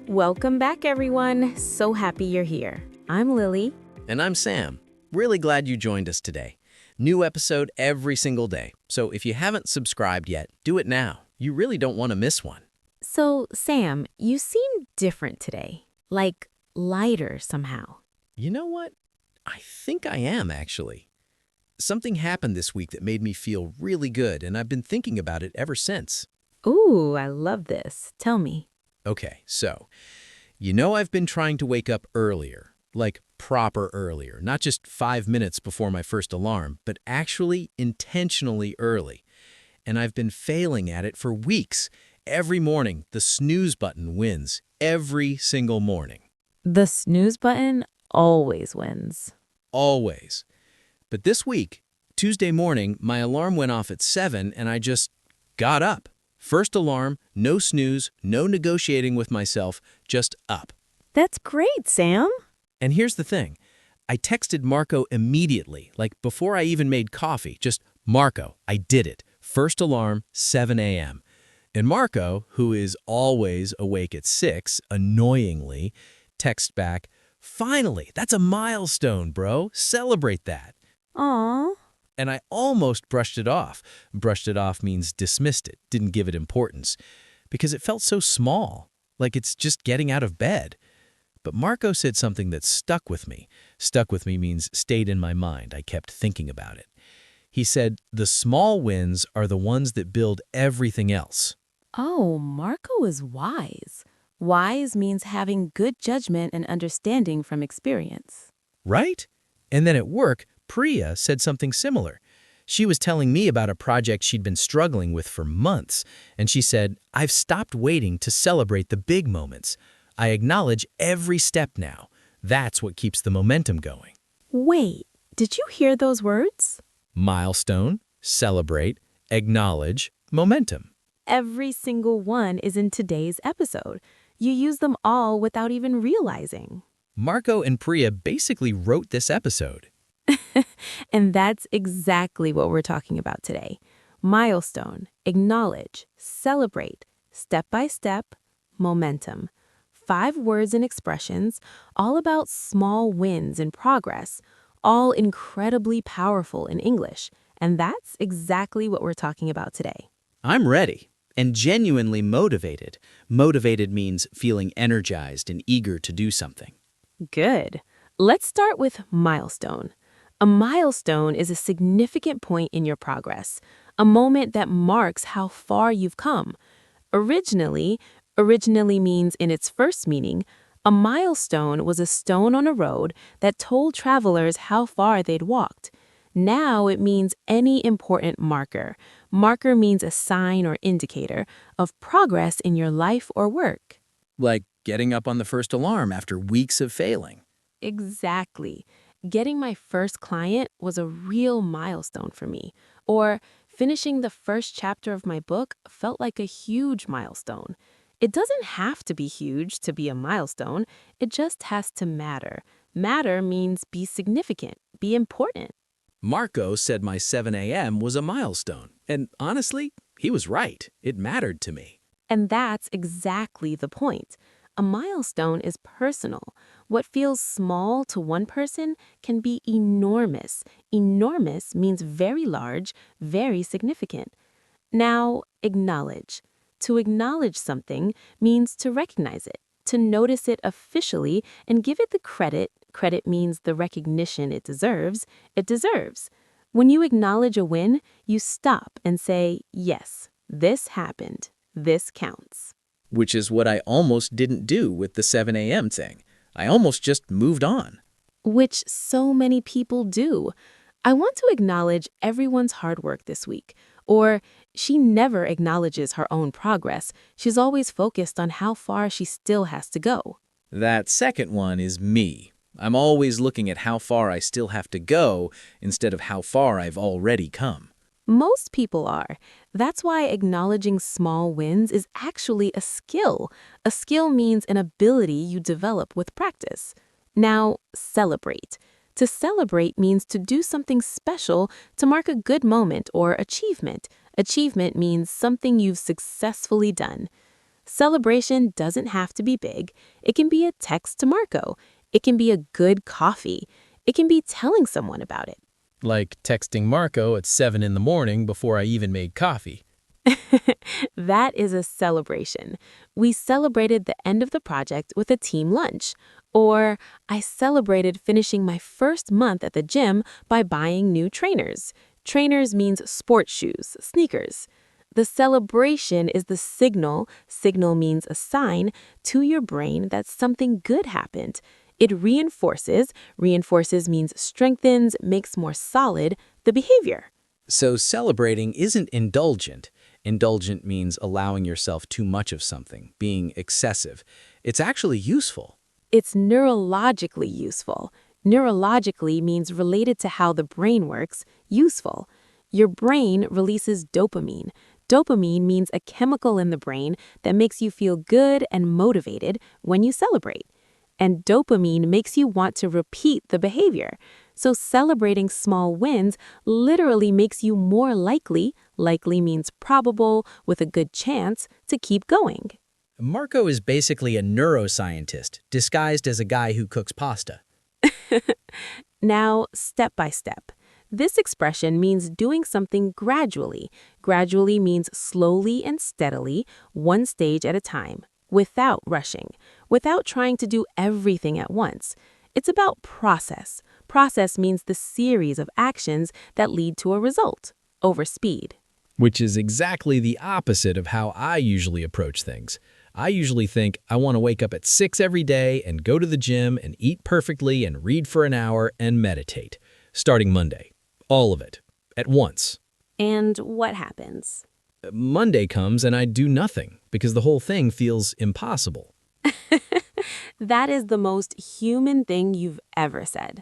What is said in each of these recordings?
Welcome back, everyone. So happy you're here. I'm Lily. And I'm Sam. Really glad you joined us today. New episode every single day. So if you haven't subscribed yet, do it now. You really don't want to miss one. So, Sam, you seem different today. Like lighter somehow. You know what? I think I am, actually. Something happened this week that made me feel really good, and I've been thinking about it ever since. Ooh, I love this. Tell me. Okay, so, I've been trying to wake up earlier, like proper earlier, not just 5 minutes before my first alarm, but actually intentionally early. And I've been failing at it for weeks. Every morning, the snooze button wins. Every single morning. The snooze button always wins. Always. But this week, Tuesday morning, my alarm went off at 7 and I just got up. First alarm, no snooze, no negotiating with myself, just up. That's great, Sam. And here's the thing. I texted Marco immediately, like before I even made coffee. Just, Marco, I did it. First alarm, 7 a.m. And Marco, who is always awake at 6, annoyingly, texts back, finally, that's a milestone, bro. Celebrate that. Aw. And I almost brushed it off. Brushed it off means dismissed it, didn't give it importance, because it felt so small, like it's just getting out of bed. But Marco said something that stuck with me. Stuck with me means stayed in my mind. I kept thinking about it. He said, the small wins are the ones that build everything else. Oh, Marco is wise. Wise means having good judgment and understanding from experience. Right? And then at work, Priya said something similar. She was telling me about a project she'd been struggling with for months, and she said, I've stopped waiting to celebrate the big moments. I acknowledge every step now. That's what keeps the momentum going. Wait, did you hear those words? Milestone, celebrate, acknowledge, momentum. Every single one is in today's episode. You use them all without even realizing. Marco and Priya basically wrote this episode. And that's exactly what we're talking about today. Milestone, acknowledge, celebrate, step by step, momentum. 5 words and expressions, all about small wins and progress, all incredibly powerful in English. And that's exactly what we're talking about today. I'm ready and genuinely motivated. Motivated means feeling energized and eager to do something. Good. Let's start with milestone. A milestone is a significant point in your progress, a moment that marks how far you've come. Originally means in its first meaning, a milestone was a stone on a road that told travelers how far they'd walked. Now it means any important marker. Marker means a sign or indicator of progress in your life or work. Like getting up on the first alarm after weeks of failing. Exactly. Getting my first client was a real milestone for me. Or finishing the first chapter of my book felt like a huge milestone. It doesn't have to be huge to be a milestone. It just has to matter. Matter means be significant, be important. Marco said my 7 a.m. was a milestone. And honestly, he was right. It mattered to me. And that's exactly the point. A milestone is personal. What feels small to one person can be enormous. Enormous means very large, very significant. Now, acknowledge. To acknowledge something means to recognize it, to notice it officially and give it the credit. Credit means the recognition it deserves. It deserves. When you acknowledge a win, you stop and say, yes, this happened. This counts. Which is what I almost didn't do with the 7 a.m. thing. I almost just moved on. Which so many people do. I want to acknowledge everyone's hard work this week. Or she never acknowledges her own progress. She's always focused on how far she still has to go. That second one is me. I'm always looking at how far I still have to go instead of how far I've already come. Most people are. That's why acknowledging small wins is actually a skill. A skill means an ability you develop with practice. Now, celebrate. To celebrate means to do something special to mark a good moment or achievement. Achievement means something you've successfully done. Celebration doesn't have to be big. It can be a text to Marco. It can be a good coffee. It can be telling someone about it. Like texting Marco at 7 in the morning before I even made coffee. That is a celebration. We celebrated the end of the project with a team lunch. Or I celebrated finishing my first month at the gym by buying new trainers. Trainers means sports shoes, sneakers. The celebration is the signal means a sign, to your brain that something good happened. It reinforces means strengthens, makes more solid the behavior. So celebrating isn't indulgent. Indulgent means allowing yourself too much of something, being excessive. It's actually useful. It's neurologically useful. Neurologically means related to how the brain works, useful. Your brain releases dopamine. Dopamine means a chemical in the brain that makes you feel good and motivated when you celebrate. And dopamine makes you want to repeat the behavior. So celebrating small wins literally makes you more likely means probable, with a good chance, to keep going. Marco is basically a neuroscientist, disguised as a guy who cooks pasta. Now, step by step. This expression means doing something gradually. Gradually means slowly and steadily, one stage at a time, without rushing, without trying to do everything at once. It's about process. Process means the series of actions that lead to a result, over speed. Which is exactly the opposite of how I usually approach things. I usually think I want to wake up at 6 every day and go to the gym and eat perfectly and read for an hour and meditate. Starting Monday. All of it. At once. And what happens? Monday comes and I do nothing because the whole thing feels impossible. That is the most human thing you've ever said.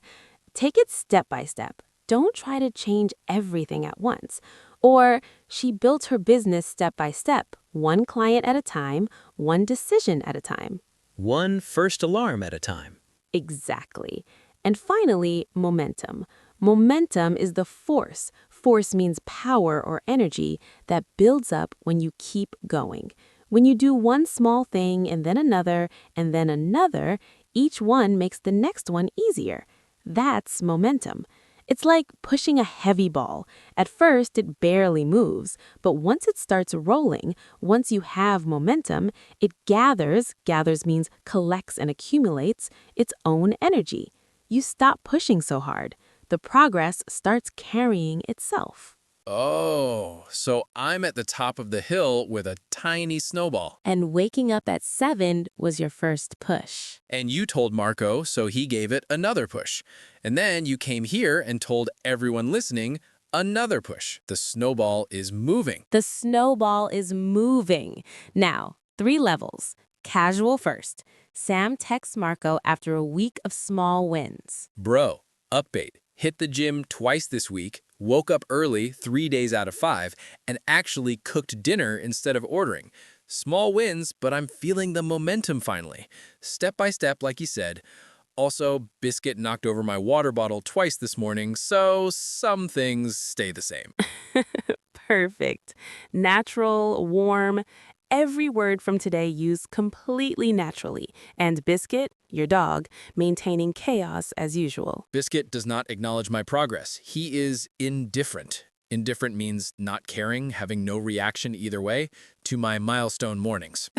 Take it step by step. Don't try to change everything at once. Or, she built her business step by step, one client at a time, one decision at a time. One first alarm at a time. Exactly. And finally, momentum. Momentum is the force. Force means power or energy that builds up when you keep going. When you do one small thing and then another, each one makes the next one easier. That's momentum. It's like pushing a heavy ball. At first, it barely moves, but once it starts rolling, once you have momentum, it gathers means collects and accumulates, its own energy. You stop pushing so hard. The progress starts carrying itself. Oh, so I'm at the top of the hill with a tiny snowball. And waking up at 7 was your first push. And you told Marco, so he gave it another push. And then you came here and told everyone listening another push. The snowball is moving. The snowball is moving. Now, 3 levels. Casual first. Sam texts Marco after a week of small wins. Bro, update. Hit the gym twice this week, woke up early 3 days out of 5, and actually cooked dinner instead of ordering. Small wins, but I'm feeling the momentum finally. Step by step, like you said. Also, Biscuit knocked over my water bottle twice this morning, so some things stay the same. Perfect. Natural, warm. Every word from today used completely naturally. And Biscuit, your dog, maintaining chaos as usual. Biscuit does not acknowledge my progress. He is indifferent. Indifferent means not caring, having no reaction either way, to my milestone mornings.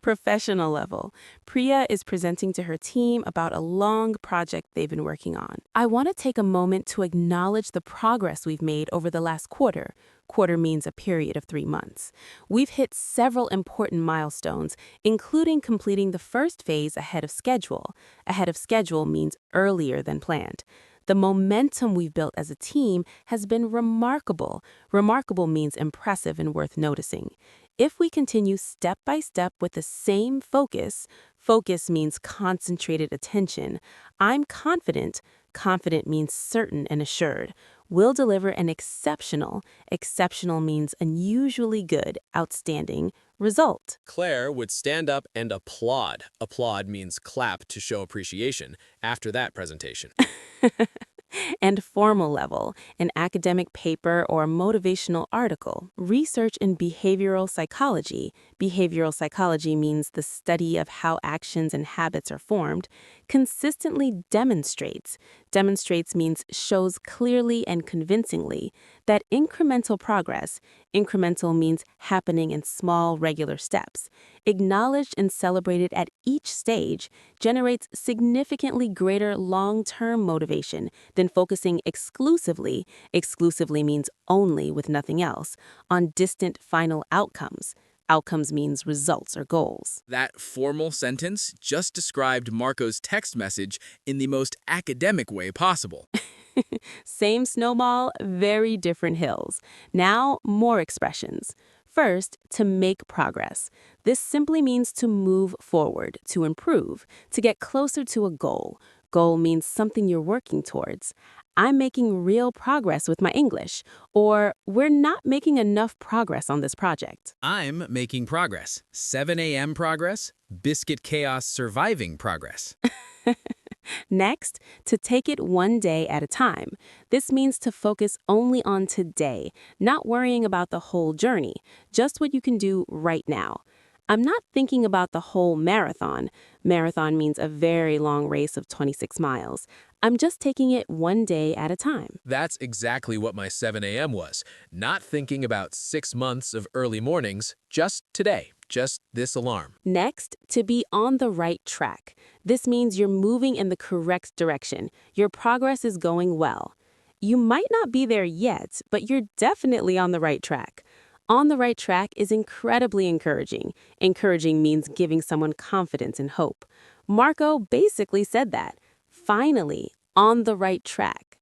Professional level. Priya is presenting to her team about a long project they've been working on. I want to take a moment to acknowledge the progress we've made over the last quarter. Quarter means a period of 3 months. We've hit several important milestones, including completing the first phase ahead of schedule. Ahead of schedule means earlier than planned. The momentum we've built as a team has been remarkable. Remarkable means impressive and worth noticing. If we continue step by step with the same focus means concentrated attention. I'm confident. Confident means certain and assured. We'll deliver an exceptional means unusually good, outstanding result. Claire would stand up and applaud. Applaud means clap to show appreciation after that presentation. And formal level, an academic paper or motivational article. Research in behavioral psychology. Behavioral psychology means the study of how actions and habits are formed. Consistently demonstrates. Demonstrates means shows clearly and convincingly that incremental progress. Incremental means happening in small, regular steps. Acknowledged and celebrated at each stage generates significantly greater long-term motivation than focusing exclusively means only with nothing else, on distant final outcomes. Outcomes means results or goals. That formal sentence just described Marco's text message in the most academic way possible. Same snowball, very different hills. Now, more expressions. First, to make progress. This simply means to move forward, to improve, to get closer to a goal. Goal means something you're working towards. I'm making real progress with my English, or we're not making enough progress on this project. I'm making progress. 7 a.m. progress, Biscuit chaos surviving progress. Next, to take it one day at a time. This means to focus only on today, not worrying about the whole journey, just what you can do right now. I'm not thinking about the whole marathon. Marathon means a very long race of 26 miles. I'm just taking it one day at a time. That's exactly what my 7 a.m. was. Not thinking about 6 months of early mornings, just today, just this alarm. Next, to be on the right track. This means you're moving in the correct direction. Your progress is going well. You might not be there yet, but you're definitely on the right track. On the right track is incredibly encouraging. Encouraging means giving someone confidence and hope. Marco basically said that. Finally, on the right track.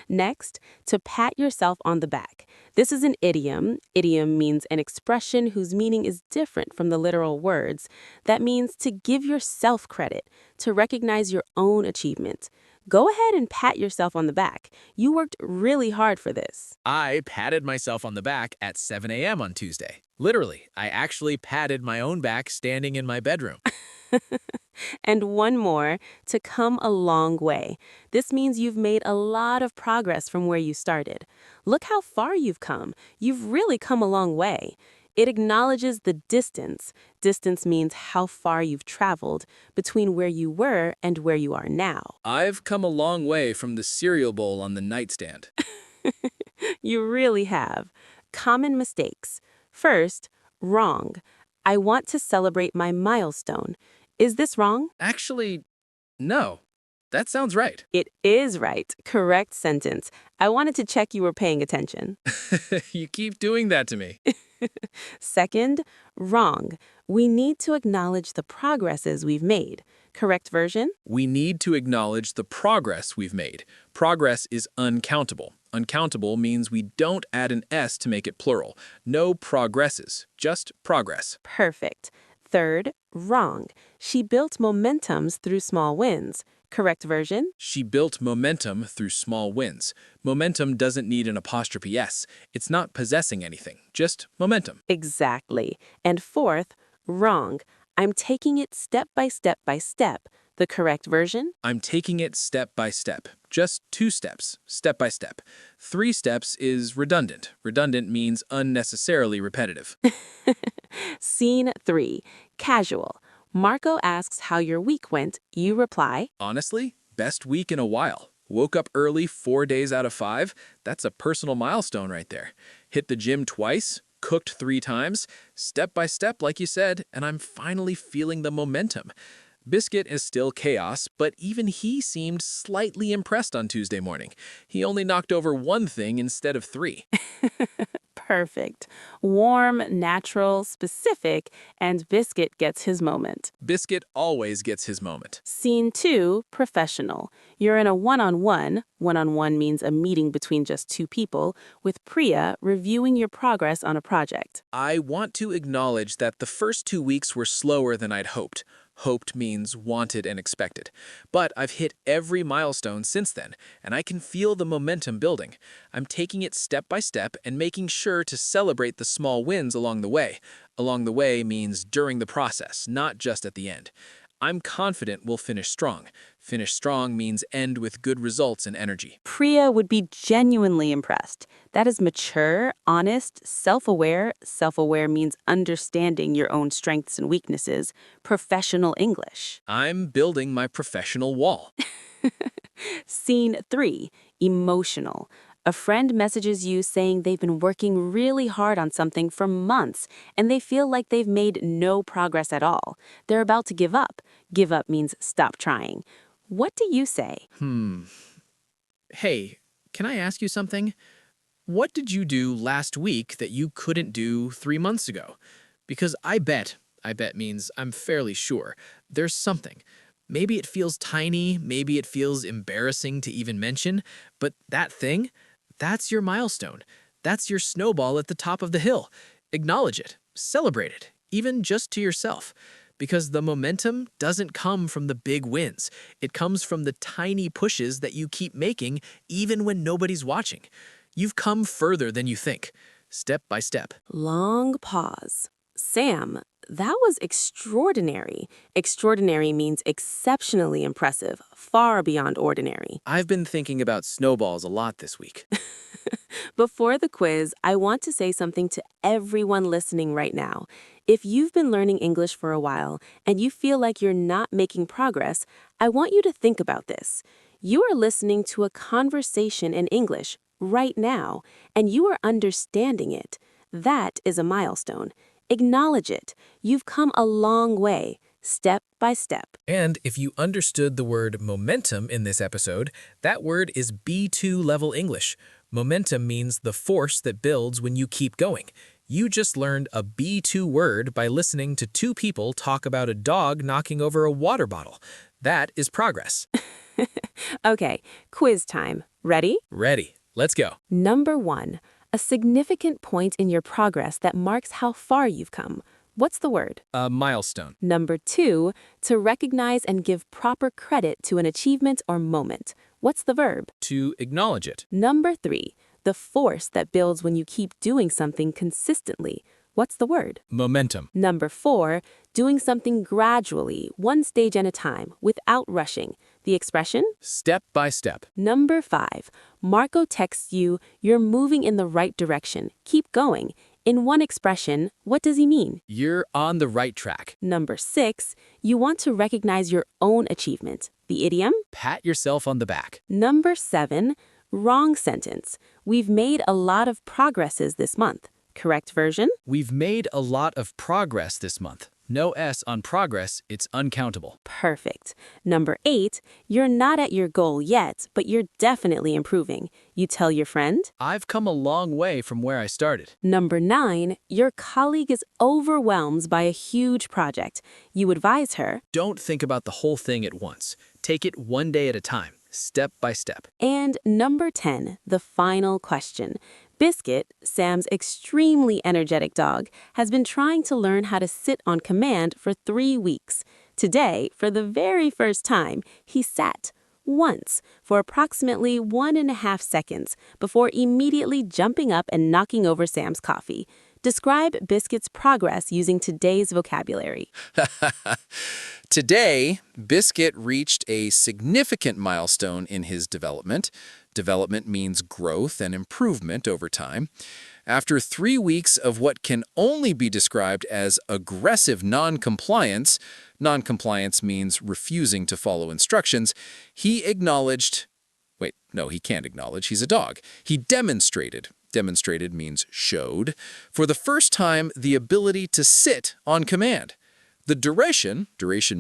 Next, to pat yourself on the back. This is an idiom. Idiom means an expression whose meaning is different from the literal words. That means to give yourself credit, to recognize your own achievement. Go ahead and pat yourself on the back. You worked really hard for this. I patted myself on the back at 7 a.m. on Tuesday. Literally, I actually patted my own back standing in my bedroom. And one more, to come a long way. This means you've made a lot of progress from where you started. Look how far you've come. You've really come a long way. It acknowledges the distance. Distance means how far you've traveled between where you were and where you are now. I've come a long way from the cereal bowl on the nightstand. You really have. Common mistakes. First, wrong. I want to celebrate my milestone. Is this wrong? Actually, no. That sounds right. It is right. Correct sentence. I wanted to check you were paying attention. You keep doing that to me. Second, wrong. We need to acknowledge the progresses we've made. Correct version? We need to acknowledge the progress we've made. Progress is uncountable. Uncountable means we don't add an S to make it plural. No progresses, just progress. Perfect. Third, wrong. She built momentums through small wins. Correct version? She built momentum through small wins. Momentum doesn't need an apostrophe S. It's not possessing anything, just momentum. Exactly. And fourth, wrong. I'm taking it step by step by step. The correct version? I'm taking it step by step. Just 2 steps, step by step. 3 steps is redundant. Redundant means unnecessarily repetitive. Scene 3, casual. Marco asks how your week went. You reply, Honestly, best week in a while. Woke up early 4 days out of 5. That's a personal milestone right there. Hit the gym twice, cooked 3 times, step by step like you said, and I'm finally feeling the momentum. Biscuit is still chaos, but even he seemed slightly impressed on Tuesday morning. He only knocked over 1 thing instead of 3. perfect. Warm, natural, specific, and Biscuit gets his moment. Biscuit always gets his moment. Scene 2, professional. You're in a one-on-one. One-on-one means a meeting between just 2 people, with Priya reviewing your progress on a project. I want to acknowledge that the first 2 weeks were slower than I'd hoped. Hoped means wanted and expected. But I've hit every milestone since then, and I can feel the momentum building. I'm taking it step by step and making sure to celebrate the small wins along the way. Along the way means during the process, not just at the end. I'm confident we'll finish strong. Finish strong means end with good results and energy. Priya would be genuinely impressed. That is mature, honest, self-aware. Self-aware means understanding your own strengths and weaknesses. Professional English. I'm building my professional wall. Scene 3, emotional. A friend messages you saying they've been working really hard on something for months and they feel like they've made no progress at all. They're about to give up. Give up means stop trying. What do you say? Hey, can I ask you something? What did you do last week that you couldn't do 3 months ago? Because I bet means I'm fairly sure, there's something. Maybe it feels tiny, maybe it feels embarrassing to even mention, but that thing, that's your milestone. That's your snowball at the top of the hill. Acknowledge it, celebrate it, even just to yourself. Because the momentum doesn't come from the big wins. It comes from the tiny pushes that you keep making even when nobody's watching. You've come further than you think, step by step. Long pause. Sam, that was extraordinary. Extraordinary means exceptionally impressive, far beyond ordinary. I've been thinking about snowballs a lot this week. Before the quiz, I want to say something to everyone listening right now. If you've been learning English for a while and you feel like you're not making progress, I want you to think about this. You are listening to a conversation in English right now, and you are understanding it. That is a milestone. Acknowledge it. You've come a long way, step by step. And if you understood the word momentum in this episode, that word is B2 level English. Momentum means the force that builds when you keep going. You just learned a B2 word by listening to two people talk about a dog knocking over a water bottle. That is progress. Okay, quiz time. Ready? Ready. Let's go. Number 1, a significant point in your progress that marks how far you've come. What's the word? A milestone. Number 2, to recognize and give proper credit to an achievement or moment. What's the verb? To acknowledge it. Number 3, the force that builds when you keep doing something consistently. What's the word? Momentum. Number 4, doing something gradually, one stage at a time, without rushing. The expression? Step by step. Number 5, Marco texts you, you're moving in the right direction. Keep going. In one expression, what does he mean? You're on the right track. Number 6, you want to recognize your own achievement. The idiom? Pat yourself on the back. Number 7, wrong sentence. We've made a lot of progresses this month. Correct version? We've made a lot of progress this month. No S on progress, it's uncountable. Perfect. Number 8, you're not at your goal yet, but you're definitely improving. You tell your friend. I've come a long way from where I started. Number 9, your colleague is overwhelmed by a huge project. You advise her. Don't think about the whole thing at once. Take it one day at a time, step by step. And number 10, the final question. Biscuit, Sam's extremely energetic dog, has been trying to learn how to sit on command for 3 weeks. Today, for the very first time, he sat once for approximately 1.5 seconds before immediately jumping up and knocking over Sam's coffee. Describe Biscuit's progress using today's vocabulary. Today, Biscuit reached a significant milestone in his development. Development means growth and improvement over time. After 3 weeks of what can only be described as aggressive non-compliance means refusing to follow instructions, he acknowledged, wait, no, he can't acknowledge, he's a dog. He demonstrated means showed, for the first time the ability to sit on command. The duration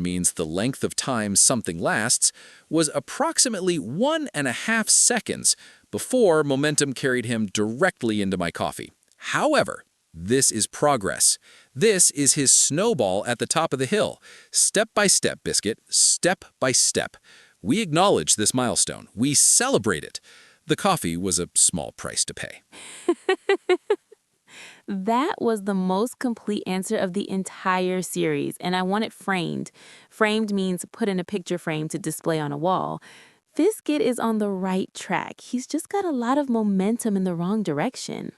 means the length of time something lasts, was approximately 1.5 seconds before momentum carried him directly into my coffee. However, this is progress. This is his snowball at the top of the hill. Step by step, Biscuit, step by step. We acknowledge this milestone. We celebrate it. The coffee was a small price to pay. That was the most complete answer of the entire series, and I want it framed. Framed means put in a picture frame to display on a wall. Biscuit is on the right track. He's just got a lot of momentum in the wrong direction.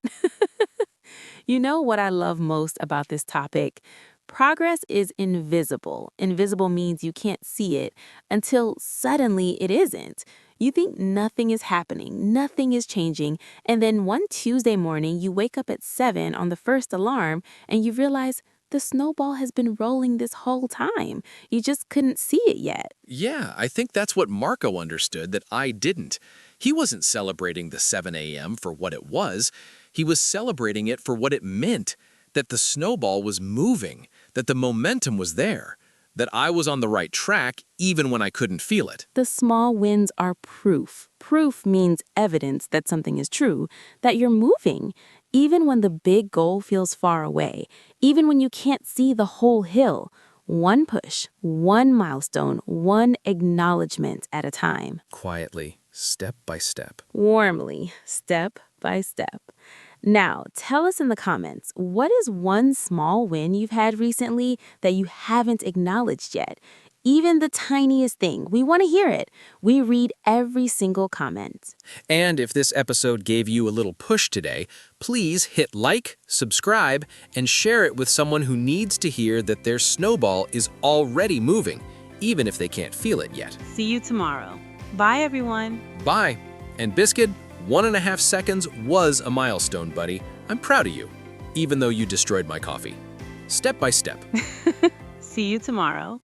You know what I love most about this topic? Progress is invisible. Invisible means you can't see it until suddenly it isn't. You think nothing is happening, nothing is changing, and then one Tuesday morning you wake up at 7 on the first alarm and you realize the snowball has been rolling this whole time. You just couldn't see it yet. Yeah, I think that's what Marco understood that I didn't. He wasn't celebrating the 7 a.m. for what it was. He was celebrating it for what it meant, that the snowball was moving, that the momentum was there, that I was on the right track even when I couldn't feel it. The small wins are proof. Proof means evidence that something is true, that you're moving, even when the big goal feels far away, even when you can't see the whole hill. One push, one milestone, one acknowledgement at a time. Quietly, step by step. Warmly, step by step. Now, tell us in the comments, what is one small win you've had recently that you haven't acknowledged yet? Even the tiniest thing. We want to hear it. We read every single comment. And if this episode gave you a little push today, please hit like, subscribe, and share it with someone who needs to hear that their snowball is already moving, even if they can't feel it yet. See you tomorrow. Bye, everyone. Bye. And Biscuit, 1.5 seconds was a milestone, buddy. I'm proud of you, even though you destroyed my coffee. Step by step. See you tomorrow.